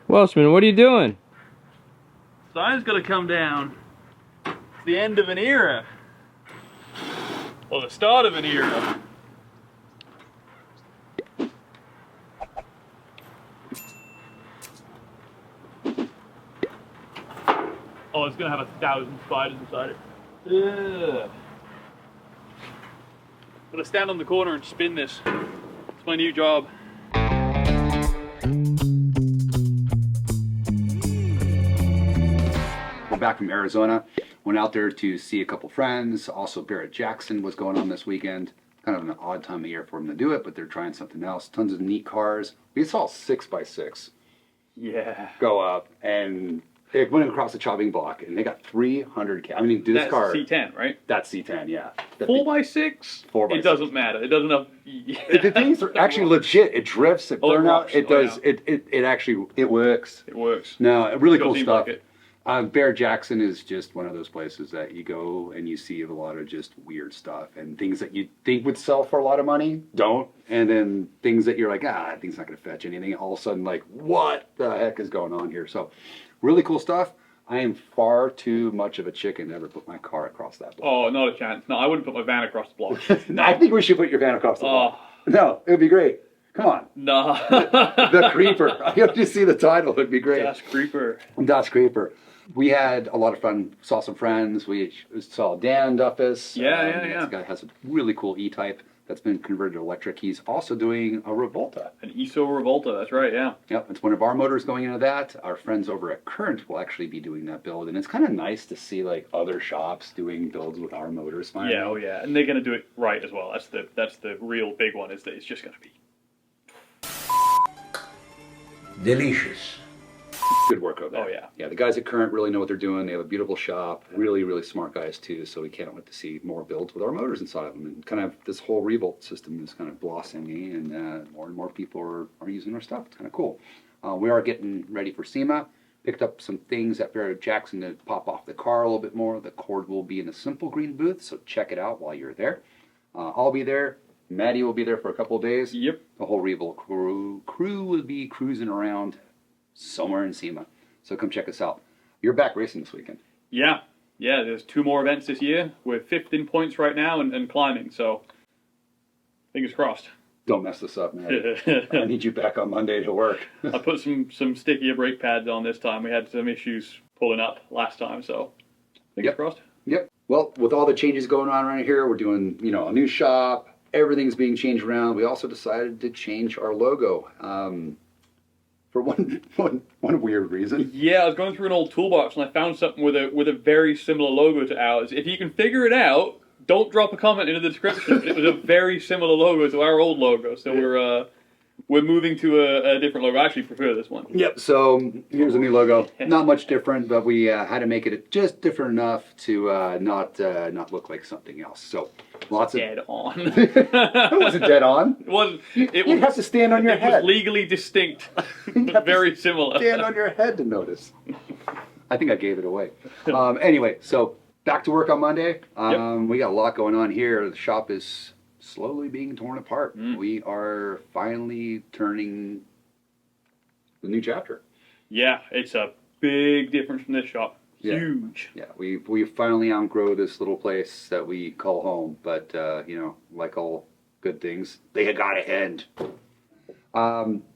Welshman, what are you doing? Sign's gonna come down. It's the end of an era. Or the start of an era. Oh, it's gonna have 1,000 spiders inside it. Ugh. I'm gonna stand on the corner and spin this. It's my new job. We're back from Arizona. Went out there to see a couple friends. Also, Barrett Jackson was going on this weekend. Kind of an odd time of year for them to do it, but they're trying something else. Tons of neat cars. We saw 6x6 go up, and it went across the chopping block, and they got 300K. I mean, this car. That's C10, right? That's C10, yeah. 4x6? 4x6. It doesn't matter. It doesn't have. The things are actually legit. It drifts. It burns out. It does. Yeah. It actually works. It works. No, really cool Seems stuff. like it. Barrett Jackson is just one of those places that you go and you see a lot of just weird stuff and things that you think would sell for a lot of money don't, and then things that you're like, that thing's not going to fetch anything. All of a sudden, like, what the heck is going on here? So, really cool stuff. I am far too much of a chicken to ever put my car across that block. Oh, not a chance. No, I wouldn't put my van across the block. No, I think we should put your van across the block. No, it would be great. Come on. No. The Creeper. I have to see the title. It'd be great. Das Creeper. Das Creeper. We had a lot of fun. Saw some friends. We saw Dan Duffus. Yeah. This guy has a really cool E-Type that's been converted to electric. He's also doing a Revolta. An ESO Revolta, that's right, yeah. Yep, it's one of our motors going into that. Our friends over at Current will actually be doing that build, and it's kind of nice to see like other shops doing builds with our motors. Finally. Yeah, oh yeah, and they're going to do it right as well. That's the real big one, is that it's just going to be delicious. Good work over there. Oh yeah. Yeah, the guys at Current really know what they're doing. They have a beautiful shop. Really, really smart guys too. So we can't wait to see more builds with our motors inside of them. And kind of this whole Revolt system is kind of blossoming, and more people are using our stuff. It's kind of cool. We are getting ready for SEMA. Picked up some things at Barrett Jackson to pop off the car a little bit more. The cord will be in the Simple Green booth, so check it out while you're there. I'll be there. Maddie will be there for a couple of days. Yep. The whole Revolt crew will be cruising around somewhere in SEMA. So come check us out. You're back racing this weekend. Yeah, there's 2 more events this year. We're 5th in points right now and climbing, so fingers crossed. Don't mess this up, man. I need you back on Monday to work. I put some stickier brake pads on this time. We had some issues pulling up last time, so fingers crossed. Yep. Well, with all the changes going on around here, we're doing, a new shop. Everything's being changed around. We also decided to change our logo. For one weird reason. Yeah, I was going through an old toolbox and I found something with a very similar logo to ours. If you can figure it out, don't drop a comment into the description. It was a very similar logo to our old logo, so we're moving to a different logo. I actually prefer this one. Yep. So here's a new logo. Not much different, but we had to make it just different enough to not look like something else. So lots of dead on. It wasn't dead on. It wasn't. You'd have to stand on your head. It was legally distinct, but very similar. Stand on your head to notice. I think I gave it away. Anyway, so back to work on Monday. We got a lot going on here. The shop is slowly being torn apart. We are finally turning the new chapter. Yeah, it's a big difference from this shop. Huge. Yeah, we finally outgrow this little place that we call home, but like all good things, they gotta end.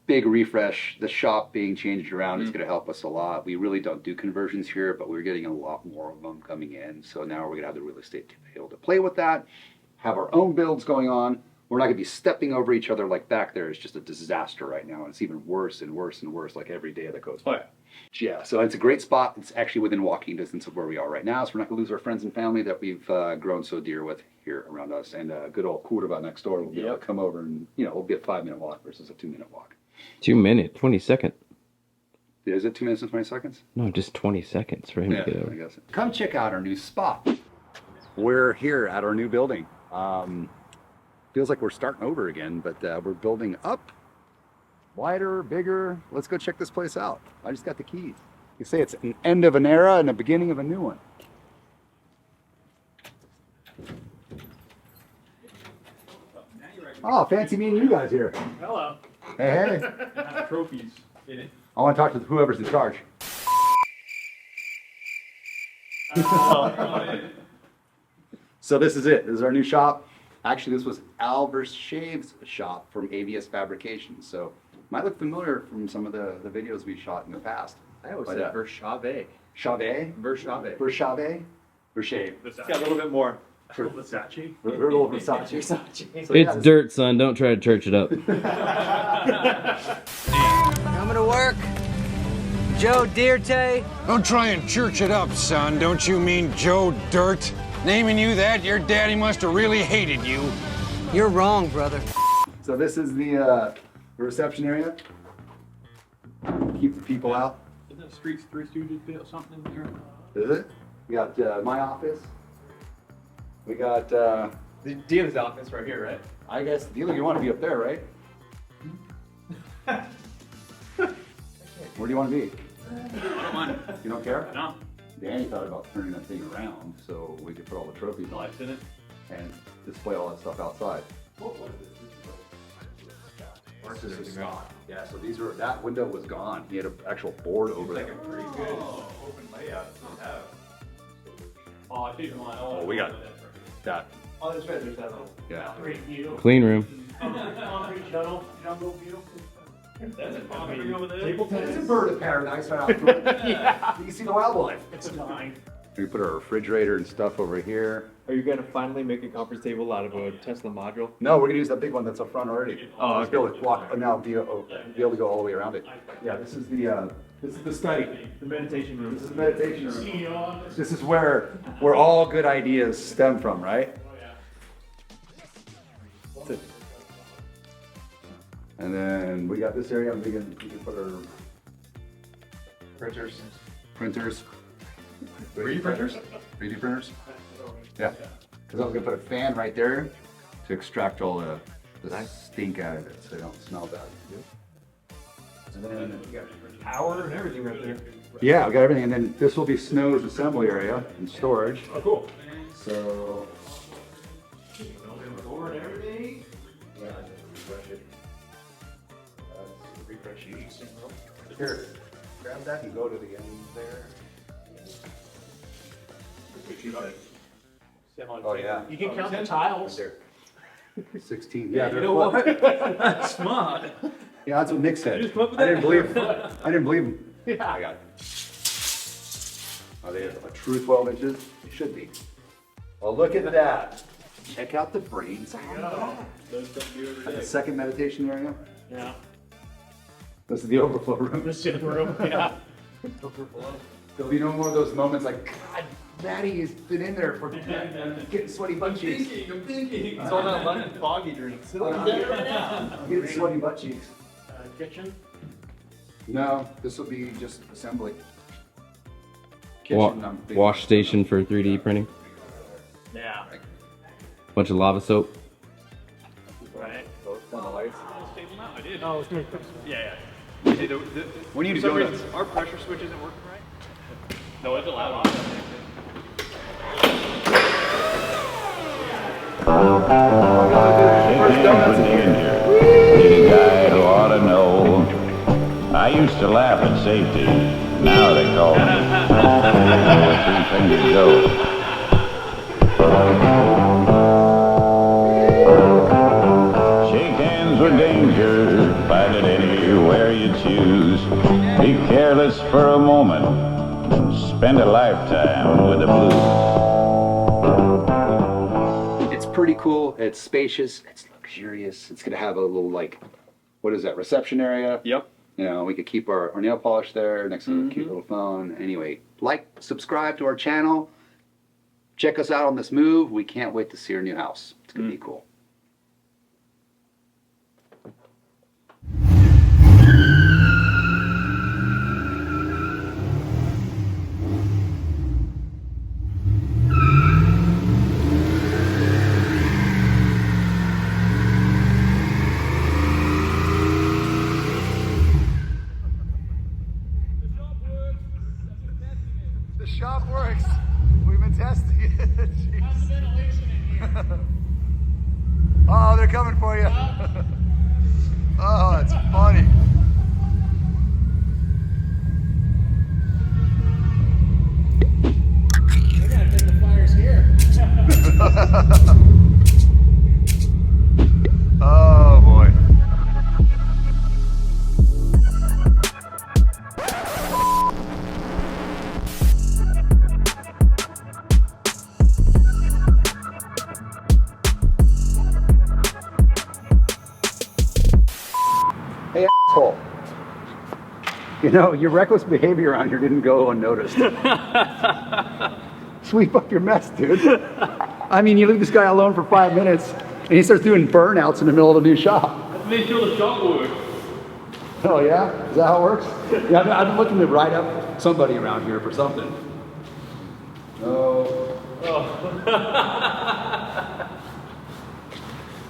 Big refresh. The shop being changed around is going to help us a lot. We really don't do conversions here, but we're getting a lot more of them coming in. So now we're going to have the real estate to be able to play with that, have our own builds going on. We're not going to be stepping over each other like back there. It's just a disaster right now. And it's even worse and worse and worse like every day that goes by. Oh, yeah. Yeah, so it's a great spot. It's actually within walking distance of where we are right now, so we're not going to lose our friends and family that we've grown so dear with here around us. And good old Curva next door will be able to come over and, it'll be a 5-minute walk versus a 2-minute walk. 2 minutes, 20 seconds. Is it 2 minutes and 20 seconds? No, just 20 seconds for him to get over. I guess. Come check out our new spot. We're here at our new building. Feels like we're starting over again, but we're building up. Wider, bigger. Let's go check this place out. I just got the keys. You say it's an end of an era and the beginning of a new one. Oh, fancy meeting you guys here. Hello. Hey. Trophies. I want to talk to whoever's in charge. So this is it. This is our new shop. Actually, this was Albert Shave's shop from ABS Fabrications. So might look familiar from some of the videos we shot in the past. I always said Vershave. Chave? Vershave. Vershave? Vershave. Yeah, a little bit more. Versace. Little Versace. So, It's dirt, son. Don't try to church it up. Coming to work? Joe Dirte? Don't try and church it up, son. Don't you mean Joe Dirt? Naming you that, your daddy must have really hated you. You're wrong, brother. So this is the reception area. Keep the people out. Isn't that Three Stooges bit or something in there? Is it? We got my office. We got, The dealer's office right here, right? I guess, dealer, you want to be up there, right? Where do you want to be? I don't mind. You don't care? No. Danny thought about turning that thing around so we could put all the trophies on Lights in it. and display all that stuff outside. This is gone. Yeah, so these were, that window was gone. He had an actual board over there. Pretty good open layout to have. Oh, I see the line. Oh, we got that. Oh, that's right, there's that little Yeah. great view. Clean room. Concrete jungle view. That's a concrete over there. Table It's a tennis. bird of paradise right out front. Yeah. You can see the wildlife. It's fine. We put our refrigerator and stuff over here. Are you gonna finally make a conference table out of a Tesla module? No, we're gonna use that big one that's up front already. Oh, Let's be able to walk, now be able to go all the way around it. Yeah, this is the study. The meditation room. This is the meditation room. CEO office. This is where all good ideas stem from, right? That's it. And then we got this area. I'm thinking we can put our Printers. printers. 3D printers? 3D printers? Yeah. Because I was gonna put a fan right there to extract all the stink out of it so they don't smell bad. And then, Power and everything right there. yeah, we got everything. And then this will be Snow's assembly area and storage. Oh, cool. So, Door and everything. yeah, refresh it. Refresh each. Here, grab that and go to the end there. Oh, yeah. You can count the tiles. There. 16. Yeah, You they're know full. what? That's smart. Yeah, that's what Nick said. You just come up with I didn't that? believe him. I got it. Are they a true 12 inches? They should be. Well, look at that. Check out the brains. Those don't do every That's day. the second meditation area. Yeah. This is the overflow room. The sitting room, yeah. There'll be no more of those moments like, God, Maddie has been in there for getting sweaty butt cheeks. I'm thinking. It's all that London foggy drinks. Getting sweaty butt cheeks. Kitchen. No, this will be just assembly. Wa- Kitchen, I'm thinking- wash station for 3D printing. Yeah. Bunch of lava soap. Right. I did. Oh, it's good. Yeah. We need to For some go reason, our pressure switch isn't working right. No, it's allowed. Need a guy who ought to know. I used to laugh at safety. Now they call me Three-Fingered Joe. Shake hands with danger. Find it anywhere you choose. Be careless for a moment. Spend a lifetime with the blues. It's pretty cool. It's spacious. It's luxurious. It's gonna have a little like, what is that? Reception area. Yep. You know, we could keep our nail polish there next to the cute little phone. Anyway, like, subscribe to our channel. Check us out on this move. We can't wait to see our new house. It's gonna be cool. The shop works. We've been testing it. How's the ventilation in here? Oh, they're coming for you. Oh, that's funny. Hey, asshole. You know, your reckless behavior around here didn't go unnoticed. Sweep up your mess, dude. I mean, you leave this guy alone for 5 minutes, and he starts doing burnouts in the middle of the new shop. Make sure the shop works. Oh, yeah? Is that how it works? Yeah, I've been looking to write up somebody around here for something. Oh.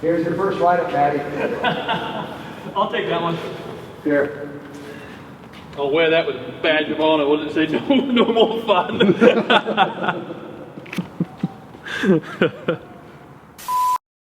Here's your first write-up, Maddie. I'll take that one. Here. I'll wear that with badge of honor. What did it say? No more fun.